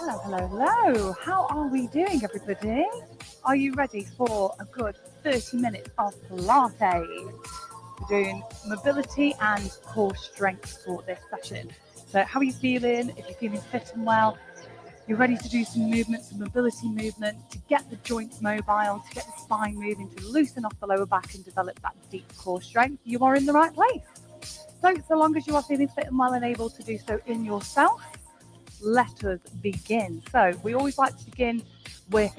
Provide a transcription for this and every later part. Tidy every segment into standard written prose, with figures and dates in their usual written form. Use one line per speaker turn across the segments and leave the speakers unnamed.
Hello, hello, hello. How are we doing, everybody? Are you ready for a good 30 minutes of Pilates? We're doing mobility and core strength for this session. So how are you feeling? If you're feeling fit and well, you're ready to do some movement, some mobility movement, to get the joints mobile, to get the spine moving, to loosen off the lower back and develop that deep core strength, you are in the right place. So long as you are feeling fit and well and able to do so in yourself, let us begin. So we always like to begin with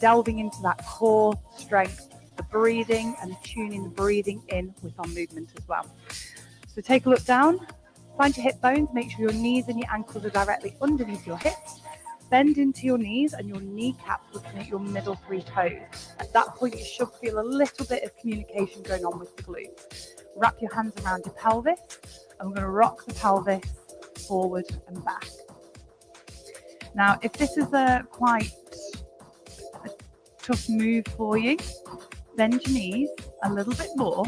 delving into that core strength, the breathing, and tuning the breathing in with our movement as well. So take a look down, find your hip bones, make sure your knees and your ankles are directly underneath your hips. Bend into your knees and your kneecaps looking at your middle three toes. At that point, you should feel a little bit of communication going on with the glutes. Wrap your hands around your pelvis, and we're going to rock the pelvis forward and back. Now, if this is quite a tough move for you, bend your knees a little bit more,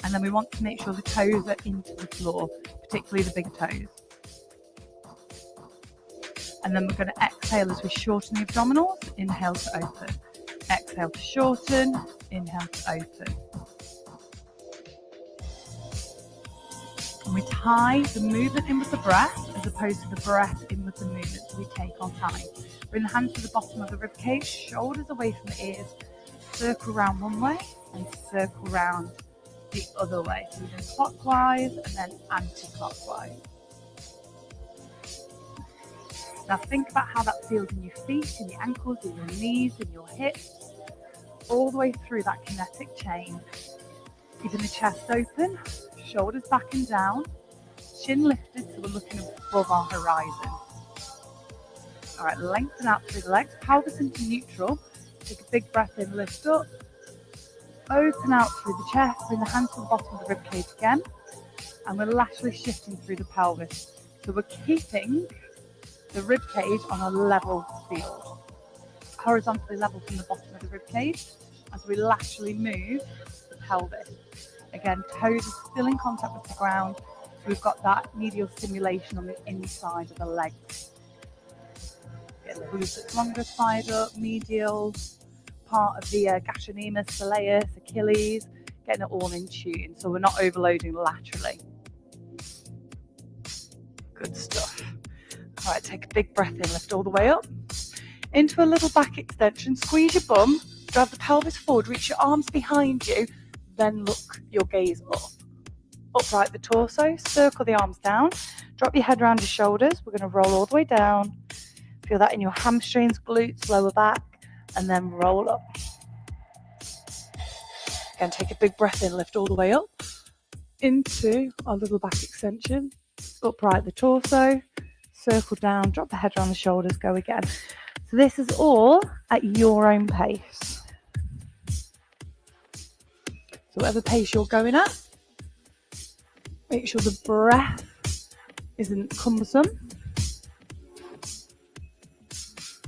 and then we want to make sure the toes are into the floor, particularly the big toes. And then we're going to exhale as we shorten the abdominals. Inhale to open. Exhale to shorten. Inhale to open. And we tie the movement in with the breath as opposed to the breath in with the movement, so we take our time. Bring the hands to the bottom of the rib cage, shoulders away from the ears, circle around one way and circle around the other way. So we're doing clockwise and then anti-clockwise. Now think about how that feels in your feet, in your ankles, in your knees, in your hips, all the way through that kinetic chain. Keeping the chest open, shoulders back and down, chin lifted so we're looking above our horizon. All right, lengthen out through the legs, pelvis into neutral. Take a big breath in, lift up. Open out through the chest, bring the hands to the bottom of the rib cage again. And we're laterally shifting through the pelvis. So we're keeping the rib cage on a level field. Horizontally level from the bottom of the rib cage as we laterally move the pelvis. Again, toes are still in contact with the ground. So we've got that medial stimulation on the inside of the legs. Get the glutes longer, side up, medial, part of the gastrocnemius, soleus, Achilles, getting it all in tune. So we're not overloading laterally. Good stuff. All right, take a big breath in, lift all the way up. Into a little back extension, squeeze your bum, drive the pelvis forward, reach your arms behind you, then look your gaze up. Upright the torso, circle the arms down, drop your head around your shoulders. We're going to roll all the way down. Feel that in your hamstrings, glutes, lower back, and then roll up. Again, take a big breath in, lift all the way up into our little back extension. Upright the torso, circle down, drop the head around the shoulders, go again. So this is all at your own pace. So whatever pace you're going at, make sure the breath isn't cumbersome.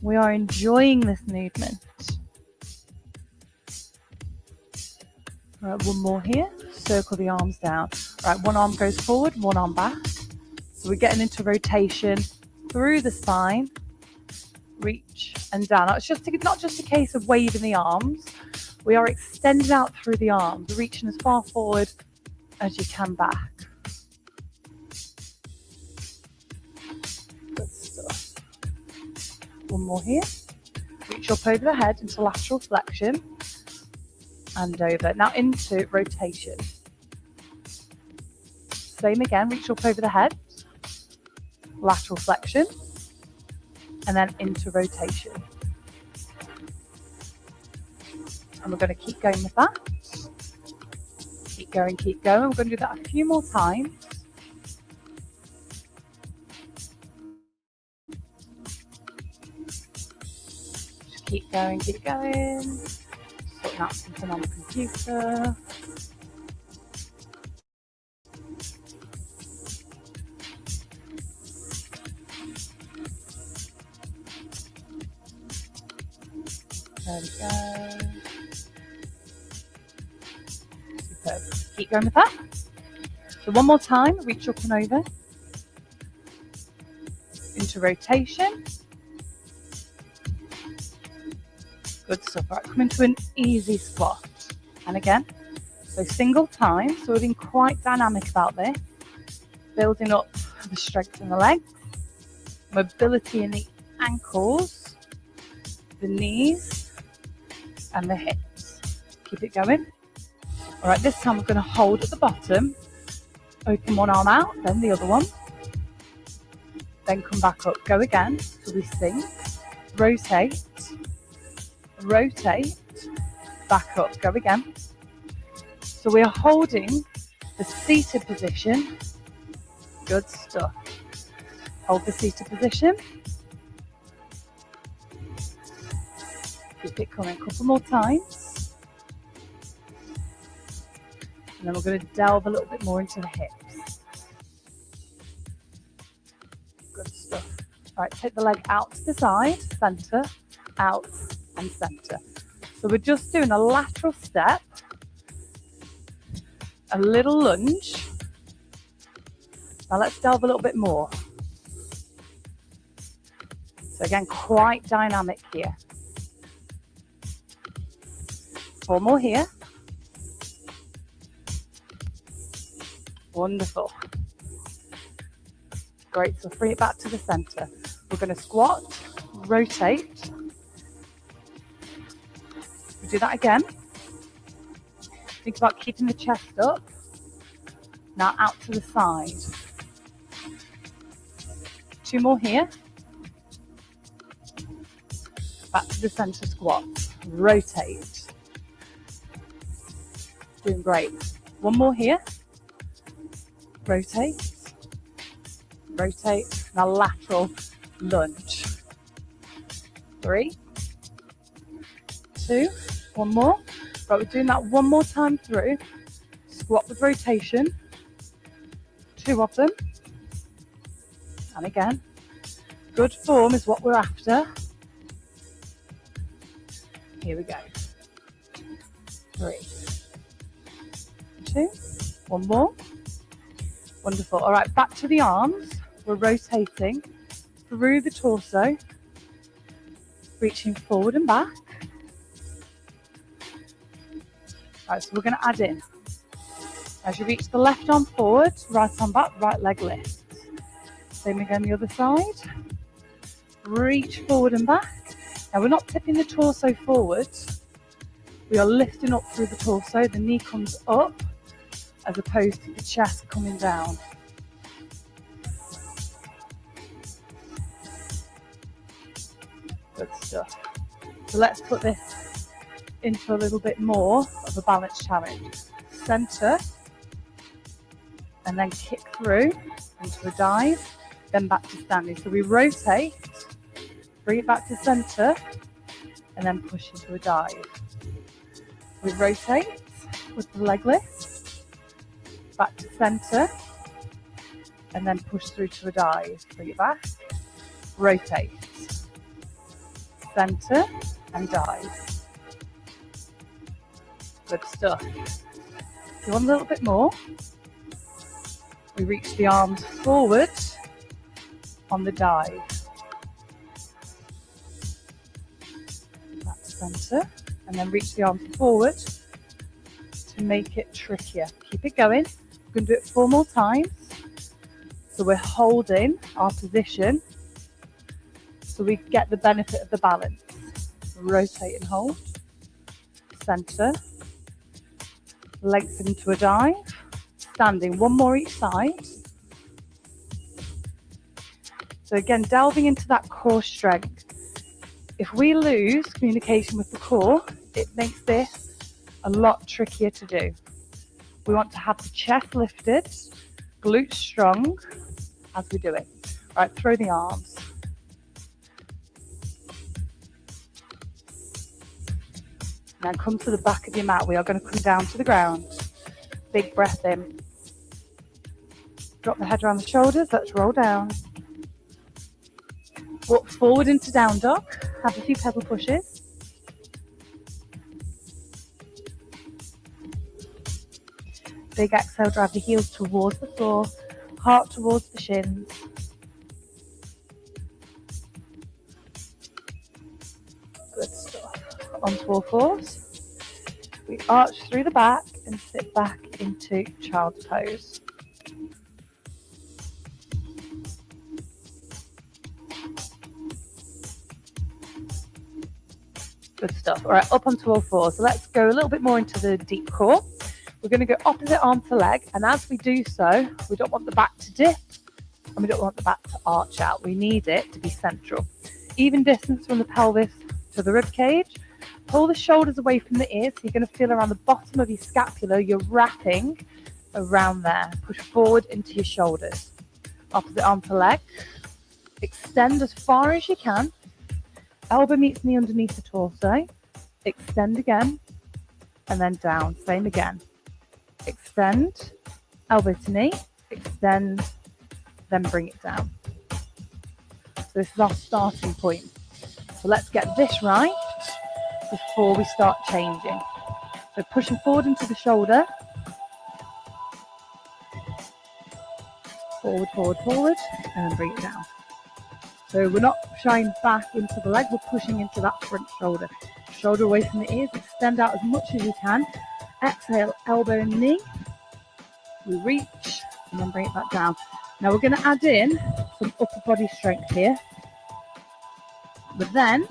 We are enjoying this movement. All right, one more here. Circle the arms down. All right, one arm goes forward, one arm back. So we're getting into rotation through the spine, reach and down. Now, it's not just a case of waving the arms. We are extending out through the arms, reaching as far forward as you can back. Good stuff. One more here. Reach up over the head into lateral flexion and over. Now into rotation. Same again, reach up over the head, lateral flexion, and then into rotation. And we're going to keep going with that. Keep going, keep going. We're going to do that a few more times. Just keep going, keep going. Sorting out something on the computer. There we go. Superb. Keep going with that. So one more time, reach up and over. Into rotation. Good stuff. Right, come into an easy squat. And again, so single time. So we're being quite dynamic about this. Building up the strength in the legs, mobility in the ankles, the knees, and the hips. Keep it going. All right, this time we're going to hold at the bottom. Open one arm out, then the other one. Then come back up. Go again. So we sink, rotate, rotate, back up. Go again. So we are holding the seated position. Good stuff. Hold the seated position. Keep it coming a couple more times. And then we're going to delve a little bit more into the hips. Good stuff. All right, take the leg out to the side, center, out, and center. So we're just doing a lateral step, a little lunge. Now let's delve a little bit more. So again, quite dynamic here. 4 more here. Wonderful. Great, so bring it back to the center. We're going to squat, rotate. We do that again. Think about keeping the chest up. Now out to the side. 2 more here. Back to the center squat. Rotate. Doing great. 1 more here. Rotate. Rotate. Now lateral lunge. 3, 2, 1 more. Right, we're doing that 1 more time through. Squat with rotation. 2 of them. And again, good form is what we're after. Here we go. 3, 2, 1 more. Wonderful. All right, back to the arms. We're rotating through the torso, reaching forward and back. All right, so we're going to add in. As you reach the left arm forward, right arm back, right leg lift. Same again the other side. Reach forward and back. Now we're not tipping the torso forward. We are lifting up through the torso. The knee comes up as opposed to the chest coming down. Good stuff. So let's put this into a little bit more of a balance challenge. Center, and then kick through into a dive, then back to standing. So we rotate, bring it back to center, and then push into a dive. We rotate with the leg lift, back to center, and then push through to a dive. Bring it back, rotate, center, and dive. Good stuff. If you want a little bit more, we reach the arms forward on the dive. Back to center, and then reach the arms forward to make it trickier. Keep it going. We're going to do it 4 more times. So we're holding our position so we get the benefit of the balance. Rotate and hold. Center. Lengthen to a dive. Standing. 1 more each side. So again, delving into that core strength. If we lose communication with the core, it makes this a lot trickier to do. We want to have the chest lifted, glutes strong as we do it. All right, throw the arms. Now come to the back of your mat. We are going to come down to the ground. Big breath in. Drop the head around the shoulders. Let's roll down. Walk forward into down dog. Have a few pedal pushes. Big exhale, drive the heels towards the floor, heart towards the shins. Good stuff. onto all fours. We arch through the back and sit back into child's pose. Good stuff. All right, up onto all fours. So let's go a little bit more into the deep core. We're going to go opposite arm to leg, and as we do so, we don't want the back to dip, and we don't want the back to arch out. We need it to be central. Even distance from the pelvis to the rib cage. Pull the shoulders away from the ears. So you're going to feel around the bottom of your scapula. You're wrapping around there. Push forward into your shoulders. Opposite arm to leg. Extend as far as you can. Elbow meets knee underneath the torso. Extend again. And then down. Same again. Extend. Elbow to knee. Extend. Then bring it down. So this is our starting point. So let's get this right before we start changing. So pushing forward into the shoulder. Forward, forward, forward. And then bring it down. So we're not shying back into the leg, we're pushing into that front shoulder. Shoulder away from the ears, extend out as much as you can. Exhale, elbow and knee. We reach and then bring it back down. Now we're going to add in some upper body strength here. But then,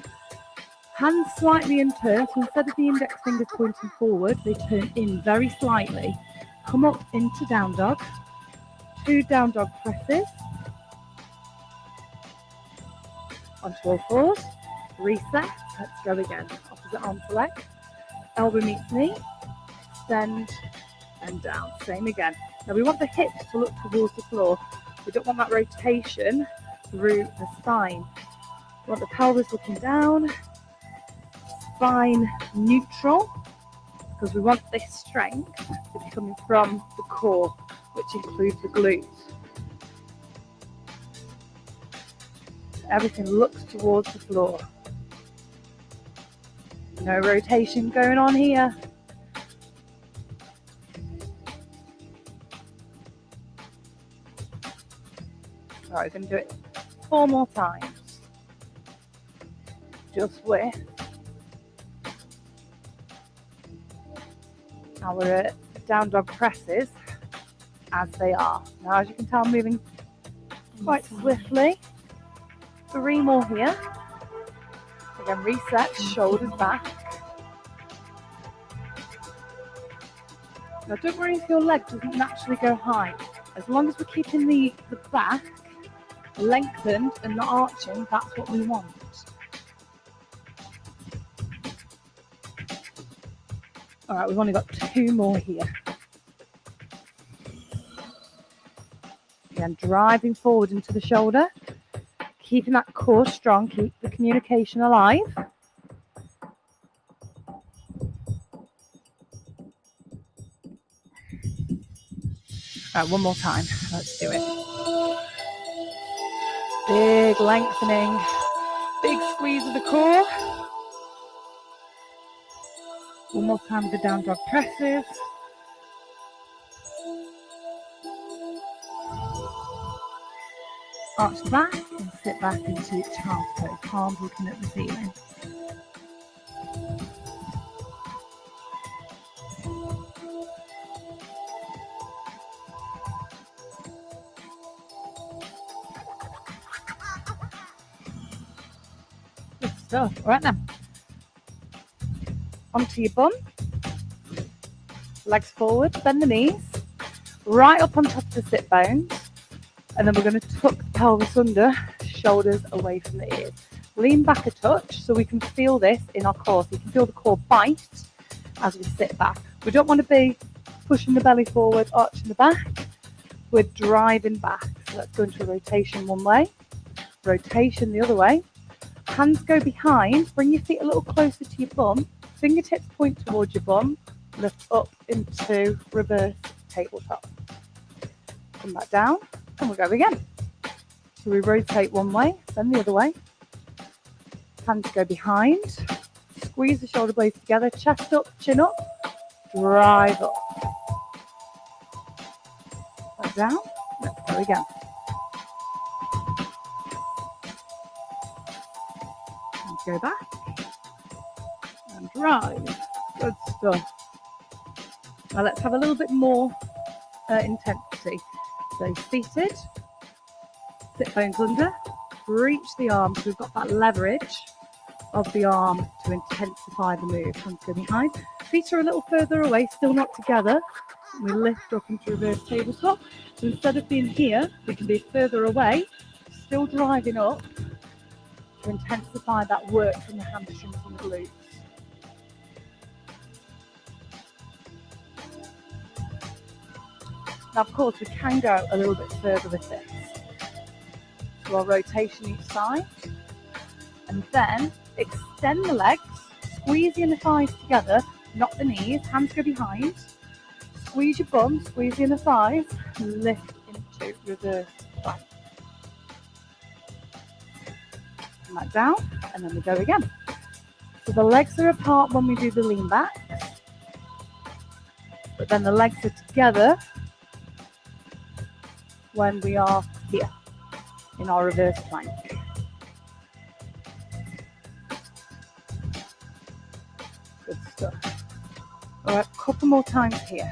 hands slightly in turn, so instead of the index fingers pointing forward, they turn in very slightly. Come up into down dog. 2 down dog presses. Onto all fours, reset, let's go again. Opposite arm to leg, elbow meets knee, extend and down. Same again. Now we want the hips to look towards the floor. We don't want that rotation through the spine. We want the pelvis looking down, spine neutral, because we want this strength to be coming from the core, which includes the glutes. Everything looks towards the floor. No rotation going on here. All right, we're going to do it 4 more times. Just with our down dog presses as they are. Now, as you can tell, I'm moving quite swiftly. 3 more here. Again, reset, shoulders back. Now don't worry if your leg doesn't naturally go high. As long as we're keeping the back lengthened and not arching, that's what we want. All right, we've only got 2 more here. Again, driving forward into the shoulder. Keeping that core strong, keep the communication alive. All right, 1 more time. Let's do it. Big lengthening, big squeeze of the core. 1 more time with the down dog presses. Arch the back and sit back into child's pose, palms looking at the ceiling. Good stuff. All right then. Onto your bum. Legs forward, bend the knees. Right up on top of the sit bones. And then we're going to tuck the pelvis under, shoulders away from the ears. Lean back a touch so we can feel this in our core. So you can feel the core bite as we sit back. We don't want to be pushing the belly forward, arching the back. We're driving back. So let's go into a rotation one way, rotation the other way. Hands go behind, bring your feet a little closer to your bum. Fingertips point towards your bum. Lift up into reverse tabletop. Come back down. And we'll go again. So we rotate one way, then the other way. Hands go behind. Squeeze the shoulder blades together. Chest up, chin up. Drive up. Back down. Let's go again. And go back. and drive. Good stuff. Now let's have a little bit more intensity. So seated, sit bones under, reach the arms. We've got that leverage of the arm to intensify the move. Hands go behind. Feet are a little further away, still not together. We lift up into reverse tabletop. So instead of being here, we can be further away, still driving up to intensify that work from the hamstrings and glutes. Now, of course, we can go a little bit further with this. So I'll rotation each side, and then extend the legs, squeeze the inner thighs together, not the knees, hands go behind, squeeze your bum, squeeze the inner thighs, lift into reverse plank. Come back down, and then we go again. So the legs are apart when we do the lean back, but then the legs are together when we are here in our reverse plank. Good stuff. All right, a couple more times here.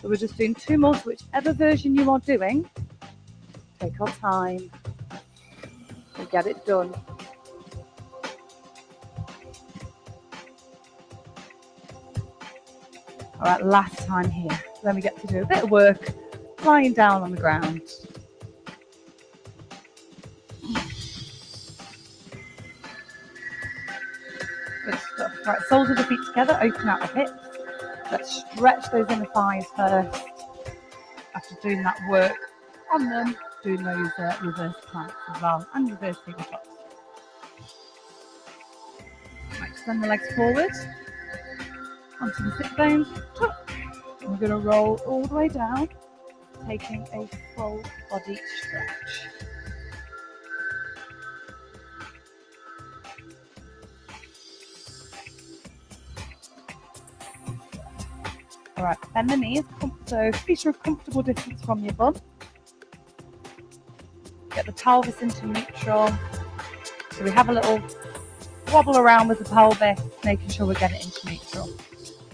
So we're just doing 2 more, so whichever version you are doing, take our time and get it done. All right, last time here. Then we get to do a bit of work lying down on the ground. Good stuff. Right, soles of the feet together, open out the hips. Let's stretch those inner thighs first. After doing that work on them, doing those reverse planks as well, and reverse tabletops. Right, extend the legs forward onto the sit bones. And we're going to roll all the way down, taking a full body stretch. All right, bend the knees, so feet are a comfortable distance from your bum. Get the pelvis into neutral. So we have a little wobble around with the pelvis, making sure we get it into neutral.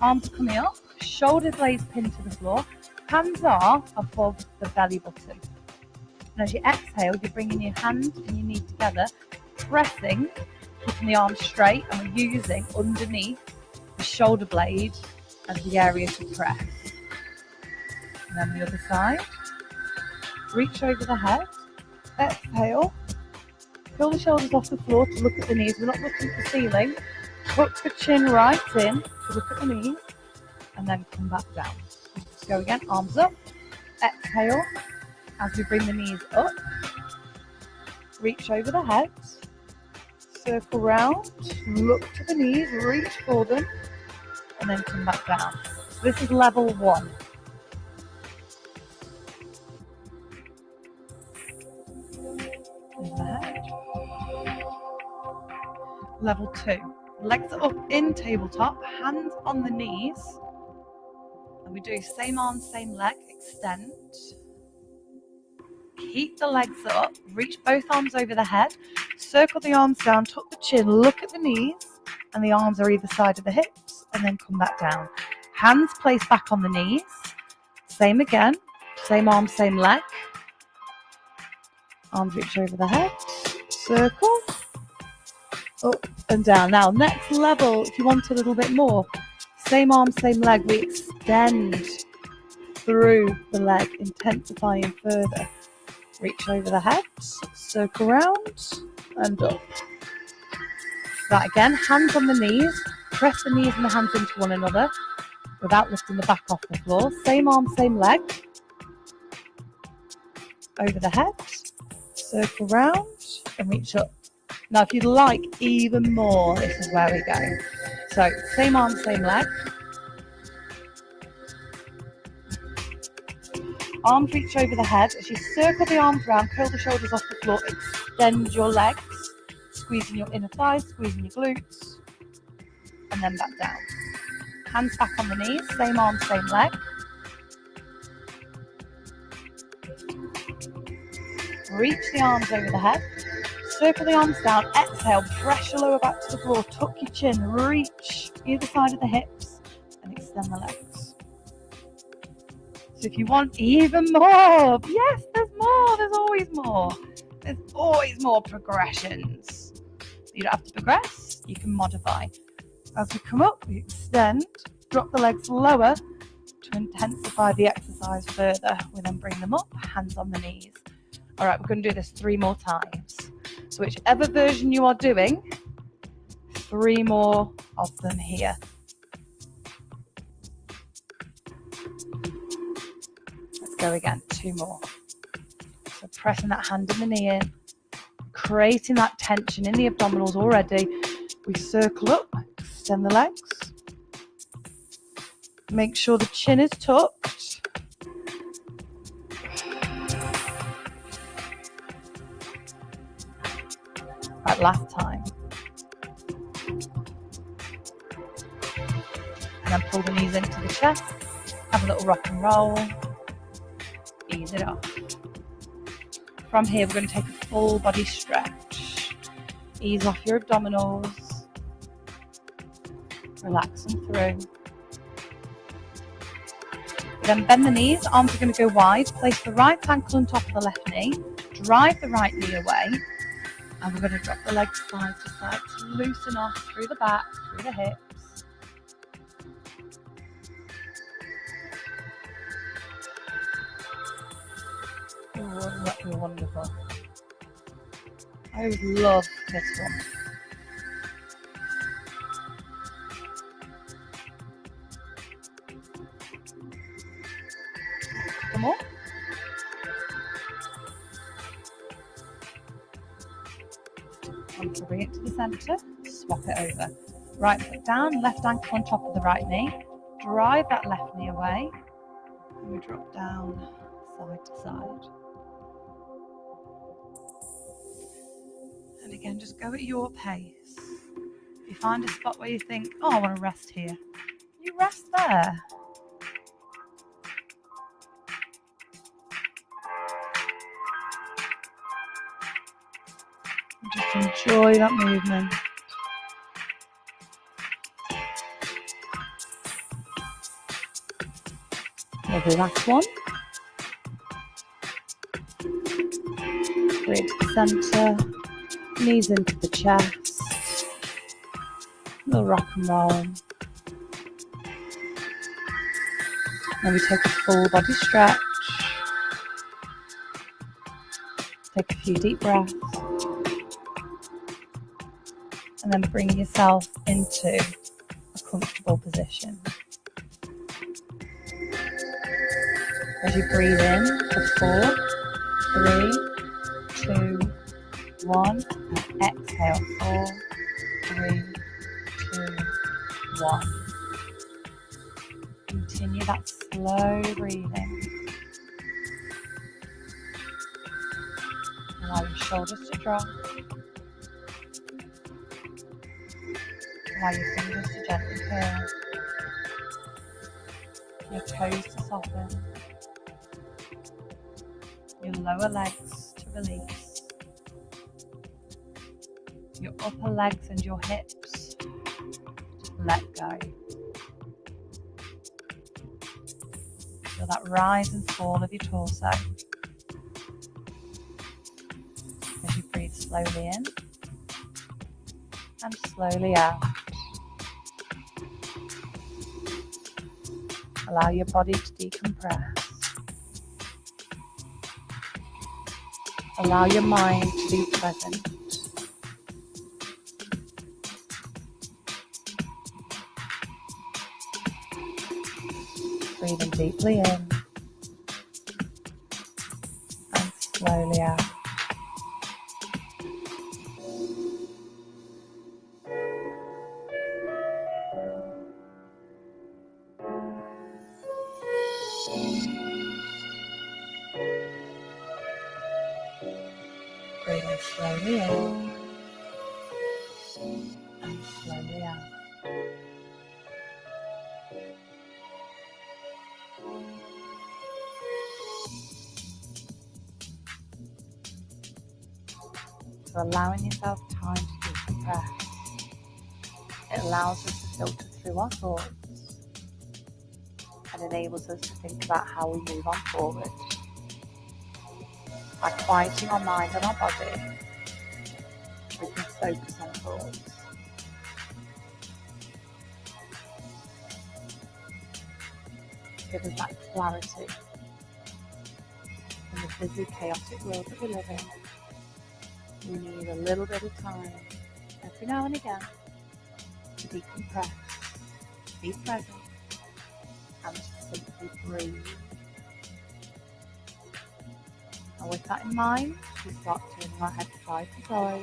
Arms coming up, shoulder blades pinned to the floor. Hands are above the belly button. And as you exhale, you're bringing your hand and your knee together, pressing, keeping the arms straight, and we're using underneath the shoulder blade as the area to press. And then the other side. Reach over the head. Exhale. Pull the shoulders off the floor to look at the knees. We're not looking at the ceiling. Tuck the chin right in to look at the knees. And then come back down. Let's go again. Arms up. Exhale. As we bring the knees up. Reach over the head. Circle round. Look to the knees. Reach for them. And then come back down. So this is level 1. In the head. Level 2. Legs are up in tabletop, hands on the knees. And we do same arm, same leg, extend. Keep the legs up, reach both arms over the head, circle the arms down, tuck the chin, look at the knees, and the arms are either side of the hips, and then come back down. Hands placed back on the knees. Same again, same arm, same leg. Arms reach over the head, circle, up and down. Now, next level, if you want a little bit more, same arm, same leg, we extend through the leg, intensifying further. Reach over the head, circle round, and up. That again, hands on the knees, press the knees and the hands into one another without lifting the back off the floor. Same arm, same leg. Over the head, circle round, and reach up. Now, if you'd like even more, this is where we go. So, same arm, same leg. Arms reach over the head. As you circle the arms round, curl the shoulders off the floor, extend your legs, squeezing your inner thighs, squeezing your glutes, and then back down. Hands back on the knees, same arm, same leg. Reach the arms over the head, circle the arms down, exhale, press your lower back to the floor, tuck your chin, reach either side of the hips and extend the legs. So if you want even more, yes, there's more, there's always more progressions. You don't have to progress, you can modify. As we come up, we extend, drop the legs lower to intensify the exercise further. We then bring them up, hands on the knees. All right, we're going to do this 3 more times. So whichever version you are doing, 3 more of them here. Let's go again, 2 more. So pressing that hand and the knee in, creating that tension in the abdominals already. We circle up, extend the legs. Make sure the chin is tucked. Right, last time. And then pull the knees into the chest. Have a little rock and roll. Ease it off. From here, we're going to take a full body stretch. Ease off your abdominals. Relax them through. Then bend the knees, arms are going to go wide. Place the right ankle on top of the left knee. Drive the right knee away. And we're going to drop the legs side to side to loosen off through the back, through the hips. Oh, that'd be wonderful. I always love this one. Come on. Bring it to the centre, swap it over. Right foot down, left ankle on top of the right knee. Drive that left knee away. And we drop down side to side. And again, just go at your pace. If you find a spot where you think, oh, I want to rest here, you rest there. Just enjoy that movement. Lovely, last one. Bring it to the centre, knees into the chest, little rock and roll. Then we take a full body stretch. Take a few deep breaths. And then bring yourself into a comfortable position. As you breathe in for 4, 3, 2, 1, and exhale 4, 3, 2, 1. Continue that slow breathing. Allow your shoulders to drop. Allow your fingers to gently curl, your toes to soften, your lower legs to release, your upper legs and your hips to let go. Feel that rise and fall of your torso as you breathe slowly in and slowly out. Allow your body to decompress. Allow your mind to be present. Breathing deeply in and slowly out. Breathing slowly in and slowly out. So allowing yourself time to decompress. It allows us to filter through our thoughts and enables us to think about how we move on forward. By quieting our mind and our body, we can focus on thoughts. Give us that clarity in the busy, chaotic world that we live in. We need a little bit of time, every now and again, to decompress, be present, and to simply breathe. And with that in mind, we start turning our head side to side,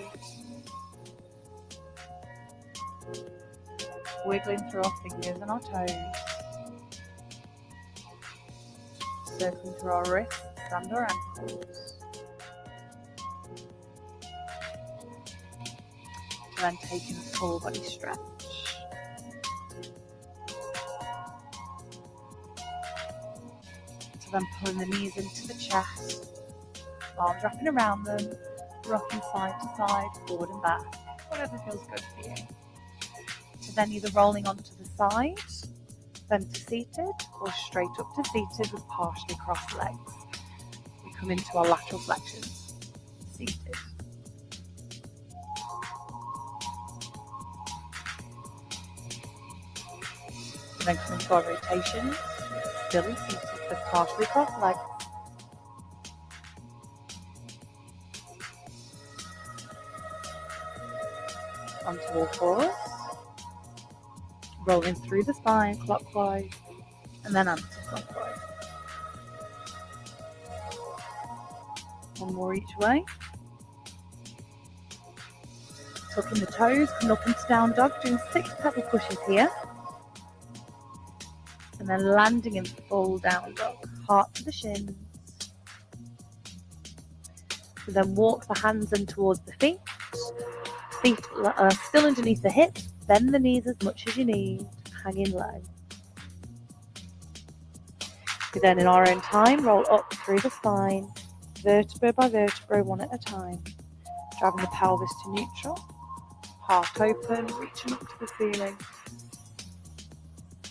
wiggling through our fingers and our toes, circling through our wrists and our ankles, then taking a full body stretch. So then pulling the knees into the chest, arms wrapping around them, rocking side to side, forward and back, whatever feels good for you. So then either rolling onto the side, then to seated, or straight up to seated with partially crossed legs. We come into our lateral flexion, seated. And then come into our rotation, still in seated with partially crossed legs. Onto all fours, rolling through the spine clockwise and then anti-clockwise. One more each way. Tucking the toes, coming up into down dog, doing 6 pebble pushes here. And then landing in full down dog, heart to the shins. So then walk the hands in towards the feet. Feet are still underneath the hips. Bend the knees as much as you need, hanging low. We then, in our own time, roll up through the spine, vertebra by vertebra, one at a time, driving the pelvis to neutral, heart open, reaching up to the ceiling,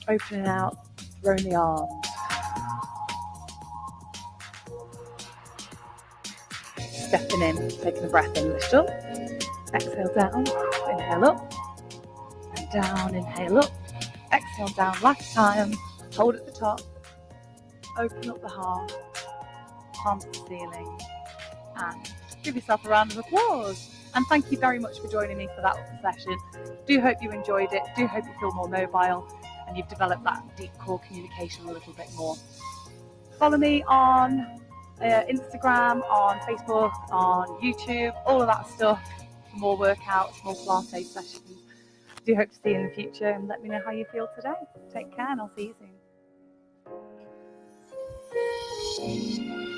opening out, throwing the arms. Stepping in, taking a breath in, lift up, exhale down, inhale up, and down, inhale up, exhale down, last time, hold at the top, open up the heart, palms to the ceiling, and give yourself a round of applause. And thank you very much for joining me for that session. Do hope you enjoyed it, do hope you feel more mobile, and you've developed that deep core communication a little bit more. Follow me on Instagram, on Facebook, on YouTube, all of that stuff for more workouts, more Pilates sessions. Do hope to see you in the future, and let me know how you feel today. Take care, and I'll see you soon.